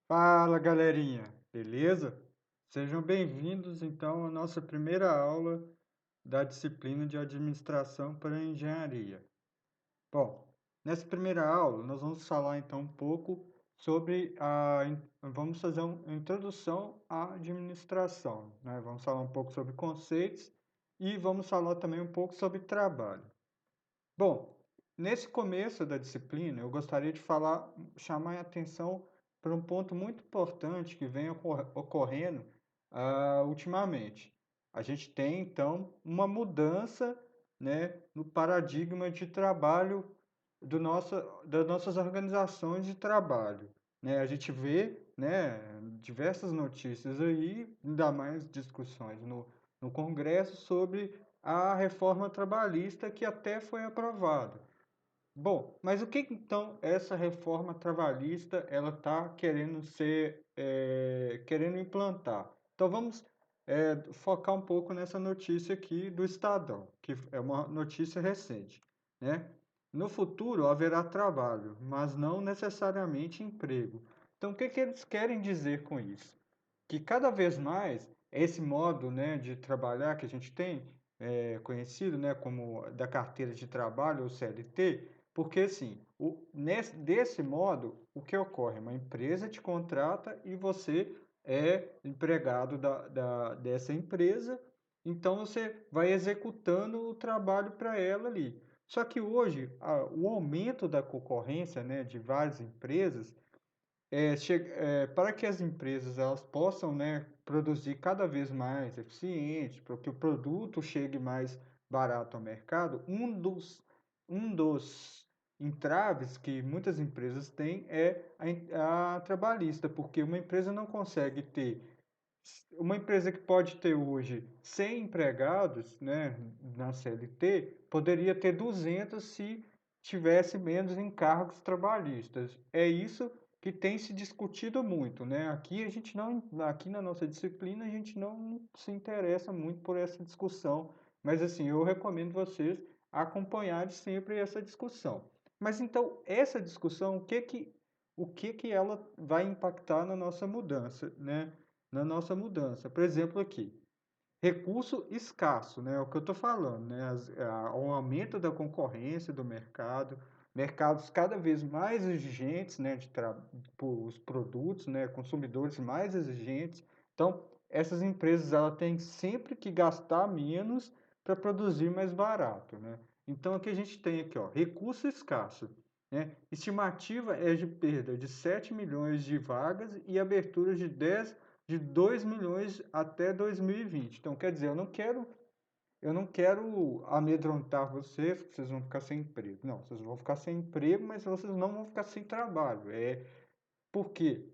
Fala, galerinha, beleza? Sejam bem-vindos então à nossa primeira aula da disciplina de Administração para Engenharia. Bom, nessa primeira aula nós vamos falar então um pouco sobre vamos fazer uma introdução à administração, né? Vamos falar um pouco sobre conceitos e vamos falar também um pouco sobre trabalho. Bom, nesse começo da disciplina, eu gostaria de chamar a atenção para um ponto muito importante que vem ocorrendo ultimamente. A gente tem, então, uma mudança, né, no paradigma de trabalho das nossas organizações de trabalho, né? A gente vê, né, diversas notícias aí, ainda mais discussões no Congresso sobre a reforma trabalhista que até foi aprovada. Bom, mas o que então essa reforma trabalhista ela está querendo implantar? Então vamos focar um pouco nessa notícia aqui do Estadão, que é uma notícia recente, né? No futuro haverá trabalho, mas não necessariamente emprego. Então o que eles querem dizer com isso? Que cada vez mais esse modo, né, de trabalhar que a gente tem, conhecido, né, como da carteira de trabalho ou CLT, porque assim, desse modo, o que ocorre? Uma empresa te contrata e você é empregado dessa empresa, então você vai executando o trabalho para ela ali. Só que hoje, o aumento da concorrência, né, de várias empresas para que as empresas elas possam, né, produzir cada vez mais eficiente, para que o produto chegue mais barato ao mercado, um dos entraves que muitas empresas têm é a trabalhista, porque uma empresa não consegue ter uma empresa que pode ter hoje 100 empregados, né, na CLT, poderia ter 200 se tivesse menos encargos trabalhistas. É isso que tem se discutido muito, né? Aqui na nossa disciplina a gente não se interessa muito por essa discussão, mas assim, eu recomendo vocês acompanharem sempre essa discussão. Mas então, essa discussão, o que que ela vai impactar na nossa mudança, né? Na nossa mudança. Por exemplo, aqui, recurso escasso, né? É o que eu estou falando, né? O aumento da concorrência do mercado, mercados cada vez mais exigentes, né? Por os produtos, né? Consumidores mais exigentes. Então, essas empresas ela têm sempre que gastar menos para produzir mais barato, né? Então, o que a gente tem aqui, ó, recurso escasso. Né? Estimativa é de perda de 7 milhões de vagas e abertura de 2 milhões até 2020. Então, quer dizer, eu não quero amedrontar vocês, que vocês vão ficar sem emprego. Não, vocês vão ficar sem emprego, mas vocês não vão ficar sem trabalho. Por quê?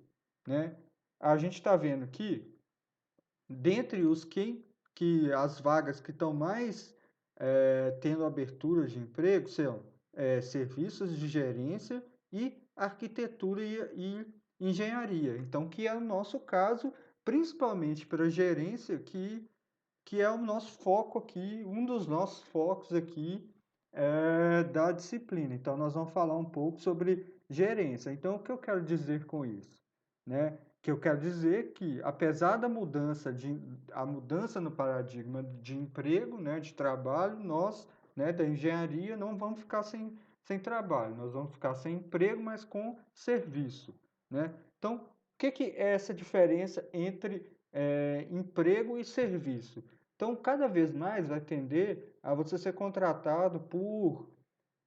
Né? A gente está vendo que, dentre que as vagas que estão mais tendo abertura de emprego são serviços de gerência e arquitetura e engenharia. Então, que é o nosso caso, principalmente para gerência, que é o nosso foco aqui, um dos nossos focos aqui da disciplina. Então, nós vamos falar um pouco sobre gerência. Então, o que eu quero dizer com isso? Né? Que eu quero dizer que, apesar a mudança no paradigma de emprego, né, de trabalho, nós, né, da engenharia, não vamos ficar sem trabalho, nós vamos ficar sem emprego, mas com serviço. Né? Então, o que, que é essa diferença entre emprego e serviço? Então, cada vez mais vai tender a você ser contratado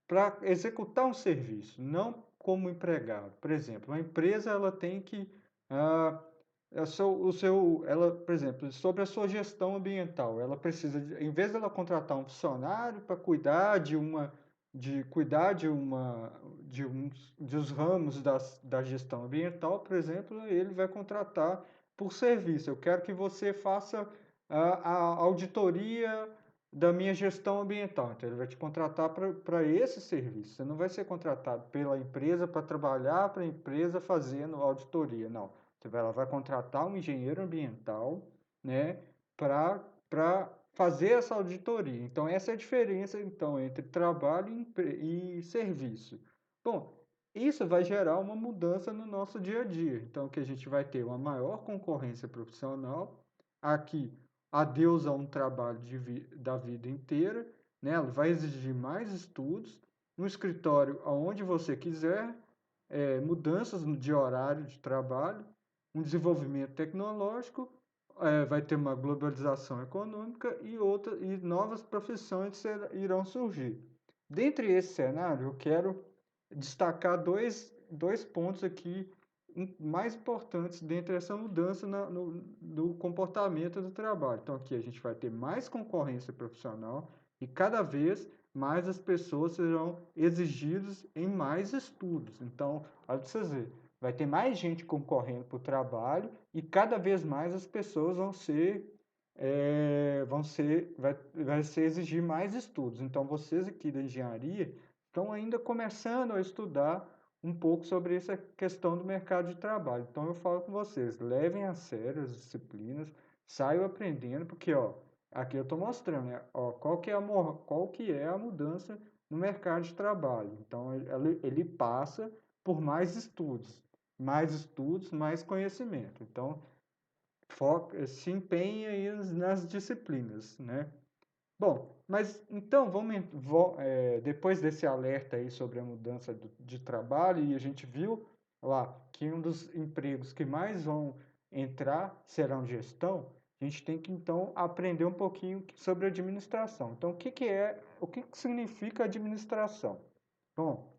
para executar um serviço, não como empregado. Por exemplo, uma empresa ela tem que ah, por exemplo, sobre a sua gestão ambiental, ela precisa, em vez dela contratar um funcionário para cuidar dos ramos da gestão ambiental, por exemplo, ele vai contratar por serviço. Eu quero que você faça a auditoria da minha gestão ambiental. Então, ele vai te contratar para esse serviço. Você não vai ser contratado pela empresa para trabalhar para a empresa fazendo auditoria, não. Ela vai contratar um engenheiro ambiental, né, para fazer essa auditoria. Então, essa é a diferença então entre trabalho e serviço. Bom, Isso vai gerar uma mudança no nosso dia a dia. Então, que a gente vai ter uma maior concorrência profissional. Aqui, adeus a um trabalho da vida inteira, né? Ela vai exigir mais estudos, um escritório aonde você quiser, mudanças de horário de trabalho, um desenvolvimento tecnológico, vai ter uma globalização econômica e novas profissões irão surgir. Dentre esse cenário, eu quero destacar dois pontos aqui mais importantes dentro dessa mudança no comportamento do trabalho. Então, aqui a gente vai ter mais concorrência profissional e cada vez mais as pessoas serão exigidas em mais estudos. Então, olha para vocês verem, vai ter mais gente concorrendo para o trabalho e cada vez mais as pessoas vai ser exigir mais estudos. Então, vocês aqui da engenharia estão ainda começando a estudar um pouco sobre essa questão do mercado de trabalho. Então, eu falo com vocês, levem a sério as disciplinas, saiam aprendendo, porque, ó, aqui eu estou mostrando, né, ó, qual que é a mudança no mercado de trabalho. Então, ele passa por mais estudos, mais conhecimento. Então, se empenhe aí nas disciplinas, né? Bom, mas então depois desse alerta aí sobre a mudança de trabalho, e a gente viu lá que um dos empregos que mais vão entrar serão gestão, a gente tem que então aprender um pouquinho sobre administração. Então, o que que significa administração? Bom,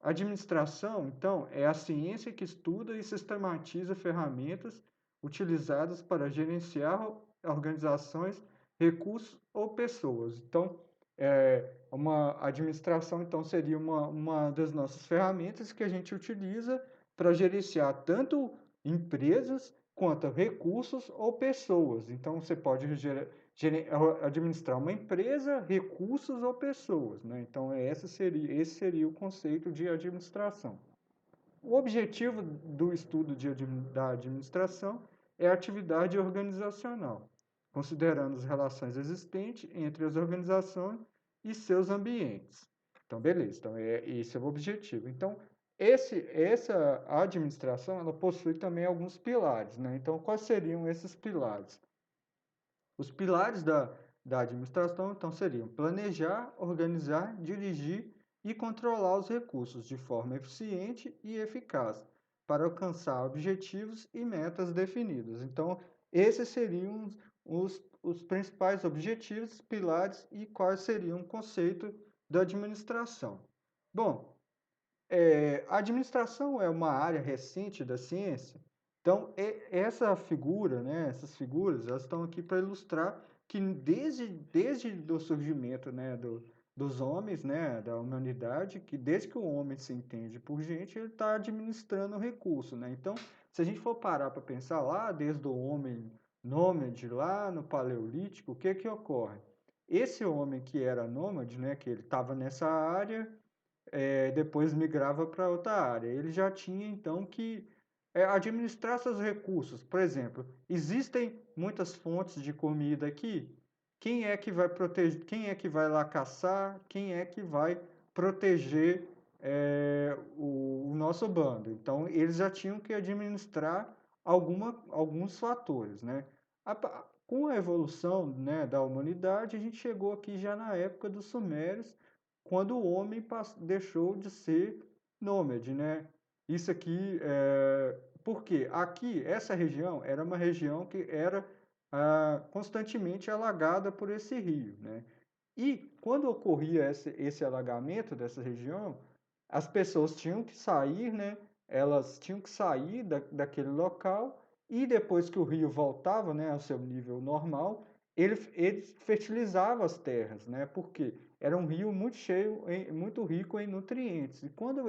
administração, então, é a ciência que estuda e sistematiza ferramentas utilizadas para gerenciar organizações, recursos ou pessoas. Então, uma administração, então, seria uma das nossas ferramentas que a gente utiliza para gerenciar tanto empresas quanto recursos ou pessoas. Então, você pode administrar uma empresa, recursos ou pessoas, né? Então, esse seria o conceito de administração. O objetivo do estudo da administração é a atividade organizacional, considerando as relações existentes entre as organizações e seus ambientes. Então, beleza. Então, esse é o objetivo. Então, essa administração, ela possui também alguns pilares, né? Então, quais seriam esses pilares? Os pilares da administração, então, seriam planejar, organizar, dirigir e controlar os recursos de forma eficiente e eficaz para alcançar objetivos e metas definidas. Então, esses seriam os principais objetivos, pilares e quais seriam o conceito da administração. Bom, a administração é uma área recente da ciência, então essa figura, né, essas figuras, elas estão aqui para ilustrar que desde o surgimento, né, dos homens, né, da humanidade, que desde que o homem se entende por gente, ele está administrando o recurso, né? Então, se a gente for parar para pensar lá, desde o homem nômade lá no Paleolítico, o que que ocorre? Esse homem que era nômade, né, que ele estava nessa área, depois migrava para outra área. Ele já tinha então que administrar seus recursos. Por exemplo, existem muitas fontes de comida aqui. Quem é que vai proteger? Quem é que vai lá caçar? Quem é que vai proteger o nosso bando? Então, eles já tinham que administrar alguns fatores, né? Com a evolução, né, da humanidade, a gente chegou aqui já na época dos sumérios, quando o homem deixou de ser nômade, né? Isso aqui, porque aqui, essa região era uma região que era constantemente alagada por esse rio, né? E quando ocorria esse alagamento dessa região, as pessoas tinham que sair, né? Elas tinham que sair daquele local e depois que o rio voltava, né, ao seu nível normal, ele fertilizava as terras, né? Porque era um rio muito cheio, muito rico em nutrientes. E quando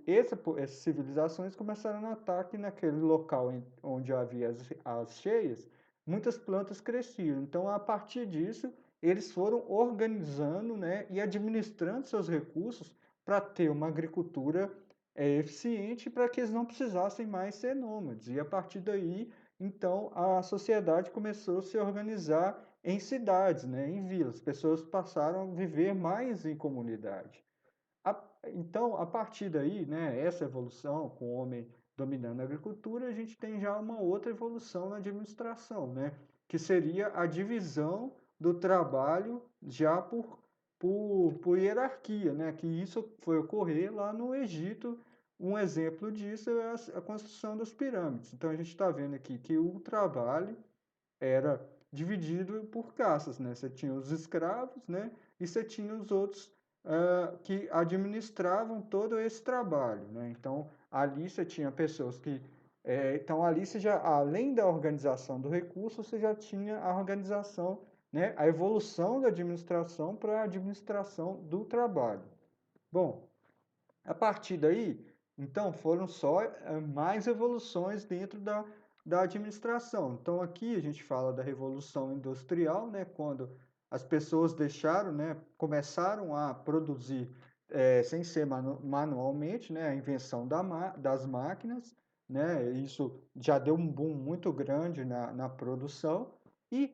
essas civilizações começaram a notar que naquele local onde havia as cheias, muitas plantas cresciam. Então, a partir disso, eles foram organizando, né, e administrando seus recursos para ter uma agricultura eficiente, para que eles não precisassem mais ser nômades. E a partir daí, então, a sociedade começou a se organizar em cidades, né, em vilas. As pessoas passaram a viver mais em comunidade. Então, a partir daí, né, essa evolução com o homem dominando a agricultura, a gente tem já uma outra evolução na administração, né, que seria a divisão do trabalho já por hierarquia, né, que isso foi ocorrer lá no Egito. Um exemplo disso é a construção das pirâmides. Então, a gente está vendo aqui que o trabalho era dividido por caças, né? Você tinha os escravos, né? E você tinha os outros que administravam todo esse trabalho, né? Então, ali você tinha pessoas que... então, ali você já, além da organização do recurso, você já tinha a organização, né? A evolução da administração para a administração do trabalho. Bom, a partir daí, então, foram só mais evoluções dentro da administração. Então, aqui a gente fala da Revolução Industrial, né, quando as pessoas deixaram, né, começaram a produzir sem ser manualmente, né, a invenção das máquinas, né, isso já deu um boom muito grande na produção. E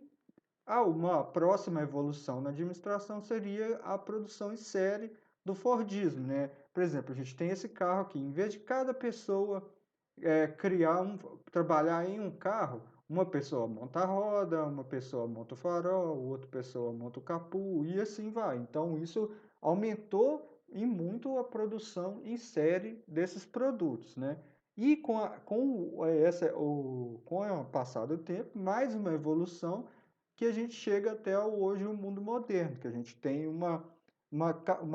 uma próxima evolução na administração seria a produção em série do Fordismo, né? Por exemplo, a gente tem esse carro aqui, em vez de cada pessoa trabalhar em um carro, uma pessoa monta a roda, uma pessoa monta o farol, outra pessoa monta o capô e assim vai. Então isso aumentou em muito a produção em série desses produtos, né? E com o passar do tempo, mais uma evolução que a gente chega até hoje o mundo moderno, que a gente tem uma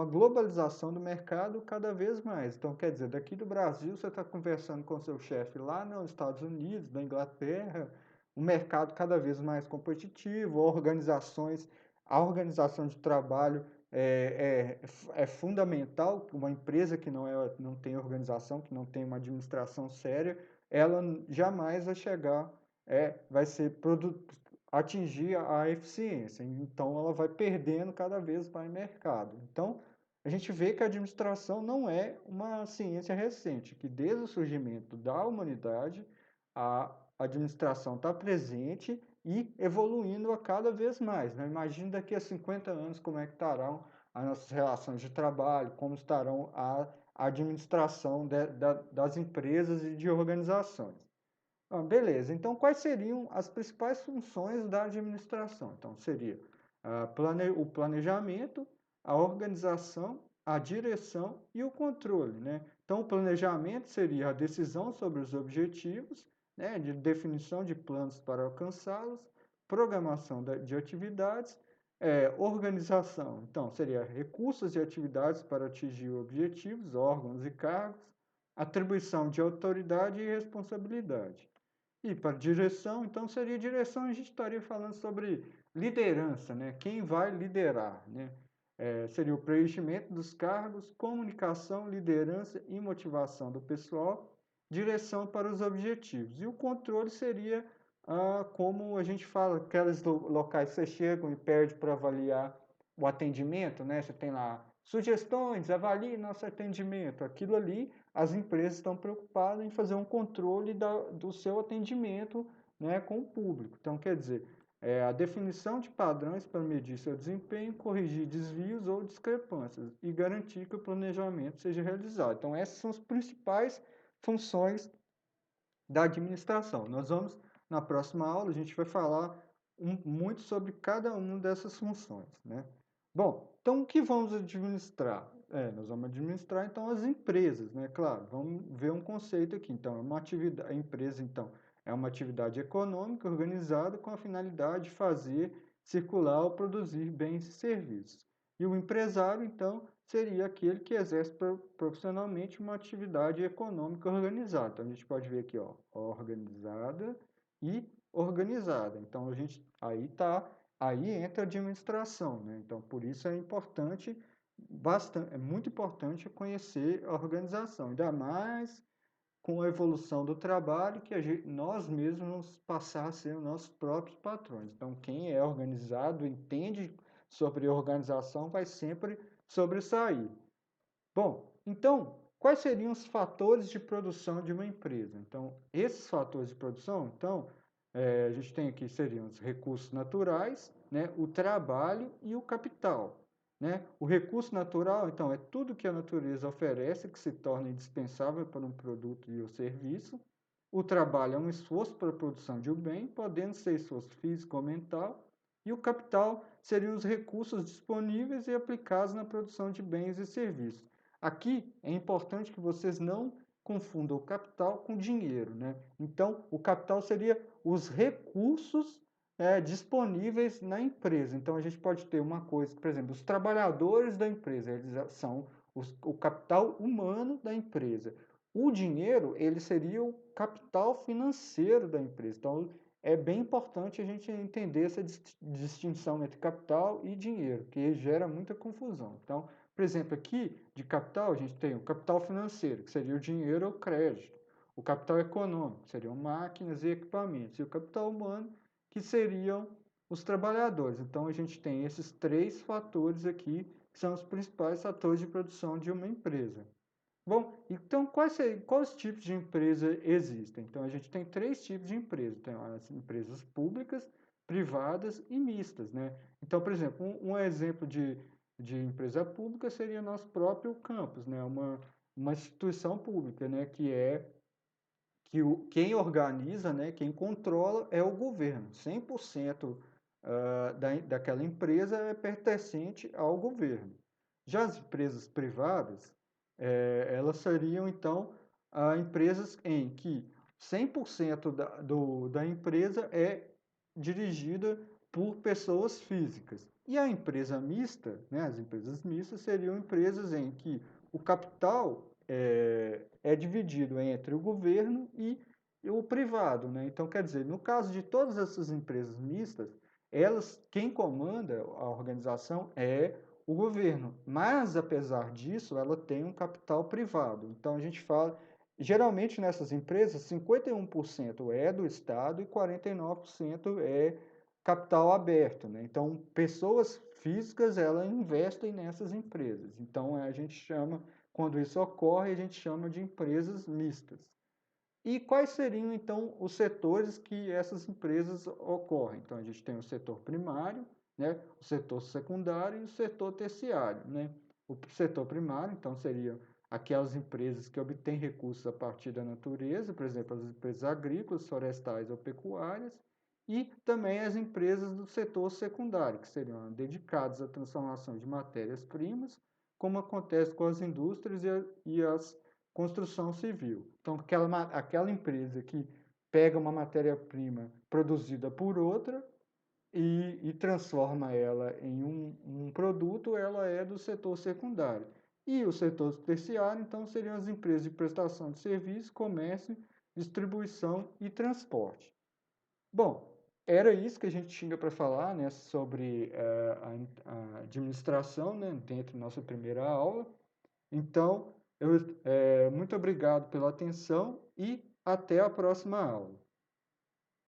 globalização do mercado cada vez mais. Então, quer dizer, daqui do Brasil, você está conversando com seu chefe lá nos Estados Unidos, na Inglaterra, um mercado cada vez mais competitivo, a organização de trabalho é fundamental. Uma empresa que não tem organização, que não tem uma administração séria, ela jamais vai chegar, vai ser atingir a eficiência. Então, ela vai perdendo cada vez mais mercado. Então, a gente vê que a administração não é uma ciência recente, que desde o surgimento da humanidade, a administração está presente e evoluindo a cada vez mais, né? Imagina daqui a 50 anos como é que estarão as nossas relações de trabalho, como estarão a administração das empresas e de organizações. Beleza. Então, quais seriam as principais funções da administração? Então, seria o planejamento, a organização, a direção e o controle, né? Então, o planejamento seria a decisão sobre os objetivos, né, de definição de planos para alcançá-los, programação de atividades, organização. Então, seria recursos e atividades para atingir objetivos, órgãos e cargos, atribuição de autoridade e responsabilidade. E para direção, então seria direção, a gente estaria falando sobre liderança, né? Quem vai liderar, né? Seria o preenchimento dos cargos, comunicação, liderança e motivação do pessoal, direção para os objetivos. E o controle seria, como a gente fala, aqueles locais que você chega e pede para avaliar o atendimento, né? Você tem lá sugestões, avalie nosso atendimento. Aquilo ali, as empresas estão preocupadas em fazer um controle do seu atendimento, né, com o público. Então, quer dizer, a definição de padrões para medir seu desempenho, corrigir desvios ou discrepâncias e garantir que o planejamento seja realizado. Então, essas são as principais funções da administração. Nós vamos, na próxima aula, a gente vai falar muito sobre cada uma dessas funções, né? Bom, então o que vamos administrar? Nós vamos administrar então as empresas, né? Claro, vamos ver um conceito aqui. Então, a empresa então é uma atividade econômica organizada com a finalidade de fazer circular ou produzir bens e serviços. E o empresário, então, seria aquele que exerce profissionalmente uma atividade econômica organizada. Então, a gente pode ver aqui, ó, organizada e organizada. Então, aí entra a administração, né? Então, por isso é importante, é muito importante conhecer a organização, ainda mais com a evolução do trabalho, que nós mesmos vamos passar a ser os nossos próprios patrões. Então, quem é organizado, entende sobre organização, vai sempre sobressair. Bom, então, quais seriam os fatores de produção de uma empresa? Então, esses fatores de produção, então, a gente tem aqui seriam os recursos naturais, né, o trabalho e o capital, né? O recurso natural, então, é tudo que a natureza oferece que se torna indispensável para um produto e o serviço. O trabalho é um esforço para a produção de um bem, podendo ser esforço físico ou mental. E o capital seriam os recursos disponíveis e aplicados na produção de bens e serviços. Aqui é importante que vocês não confundam o capital com dinheiro, né? Então, o capital seria os recursos disponíveis na empresa. Então, a gente pode ter uma coisa, por exemplo, os trabalhadores da empresa, eles são o capital humano da empresa. O dinheiro, ele seria o capital financeiro da empresa. Então, é bem importante a gente entender essa distinção entre capital e dinheiro, que gera muita confusão. Então, por exemplo, aqui de capital, a gente tem o capital financeiro, que seria o dinheiro ou crédito. O capital econômico, que seriam máquinas e equipamentos. E o capital humano, que seriam os trabalhadores. Então, a gente tem esses três fatores aqui, que são os principais fatores de produção de uma empresa. Bom, então quais tipos de empresa existem? Então, a gente tem três tipos de empresa. Tem as empresas públicas, privadas e mistas, né? Então, por exemplo, um exemplo de empresa pública seria nosso próprio campus, né? Uma instituição pública, né? Quem organiza, né, quem controla é o governo. 100% daquela empresa é pertencente ao governo. Já as empresas privadas, elas seriam, então, empresas em que 100% da empresa é dirigida por pessoas físicas. E a empresa mista, né, as empresas mistas seriam empresas em que o capital é dividido entre o governo e o privado, né? Então, quer dizer, no caso de todas essas empresas mistas, quem comanda a organização é o governo, mas apesar disso, ela tem um capital privado. Então, a gente fala, geralmente nessas empresas, 51% é do Estado e 49% é capital aberto, né? Então, pessoas físicas, elas investem nessas empresas. Então, a gente chama, quando isso ocorre, a gente chama de empresas mistas. E quais seriam, então, os setores que essas empresas ocorrem? Então, a gente tem o setor primário, né, o setor secundário e o setor terciário, né? O setor primário, então, seriam aquelas empresas que obtêm recursos a partir da natureza, por exemplo, as empresas agrícolas, florestais ou pecuárias, e também as empresas do setor secundário, que seriam dedicadas à transformação de matérias-primas, como acontece com as indústrias e as construção civil. Então, aquela empresa que pega uma matéria-prima produzida por outra e transforma ela em um produto, ela é do setor secundário. E o setor terciário, então, seriam as empresas de prestação de serviço, comércio, distribuição e transporte. Bom, era isso que a gente tinha para falar, né, sobre a administração, né, dentro da nossa primeira aula. Então, muito obrigado pela atenção e até a próxima aula.